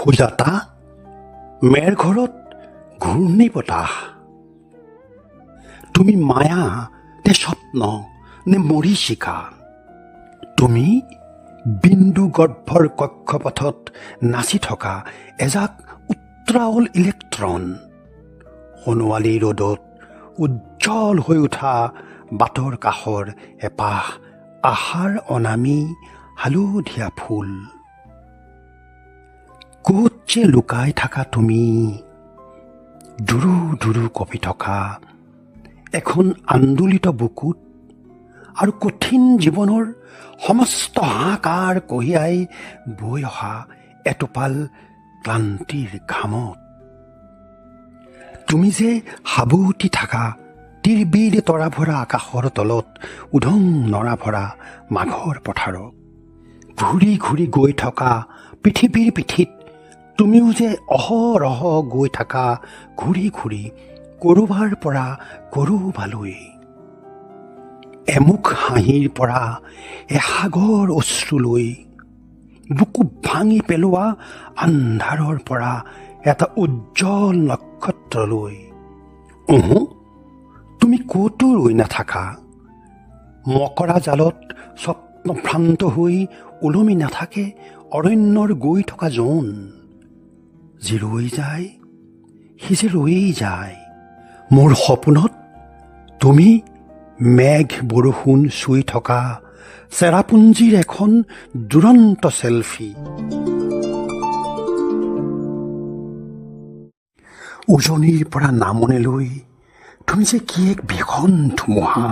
সুজাতা মেৰ ঘৰত ঘূৰ্ণি বতাহ। তুমি মায়া নে স্বপ্ন নে মৰীচিকা? তুমি বিন্দু গৰ্ভৰ কক্ষপথত নাচি থকা এজাক উত্ৰাৱল ইলেক্ট্ৰন। সোণোৱালী ৰ'দত উজ্জ্বল হৈ উঠা বাটৰ কাষৰ এপাহ আহাৰ অনামী হালধীয়া ফুল। ক'ত যে লুকাই থাকা তুমি, দুৰু দুৰু কঁপি থকা এখন আন্দোলিত বুকুত আৰু কঠিন জীৱনৰ সমস্ত হাহাকাৰ কঢ়িয়াই বৈ অহা এটোপাল ক্লান্তিৰ ঘামত। তুমি যে সাবুতি থাকা তিৰবিৰ তৰা ভৰা আকাশৰ তলত উদং নৰা ভৰা মাঘৰ পথাৰত। ঘূৰি ঘূৰি গৈ থকা পৃথিৱীৰ পিঠিত তুমিও যে অহৰহ গৈ থাকা ঘূৰি ঘূৰি ক'ৰবাৰ পৰা ক'ৰবালৈ। এমুখ হাঁহিৰ পৰা এসাগৰ অশ্ৰুলৈ, বুকু ভাঙি পেলোৱা আন্ধাৰৰ পৰা এটা উজ্জ্বল নক্ষত্ৰলৈ। তুমি ক'তো ৰৈ নাথাকা। মকৰা জালত স্বপ্নভ্ৰান্ত হৈ ওলমি নাথাকে অৰণ্যৰ গৈ থকা জোন। যি ৰৈ যায় সি যে ৰৈয়েই যায়। মোৰ সপোনত তুমি মেঘ বৰষুণ চুই থকা চেৰাপুঞ্জীৰ এখন দুৰন্ত চেলফি। উজনিৰ পৰা নামনিলৈ তুমি যে কি এক ভীষণ ধুমুহা।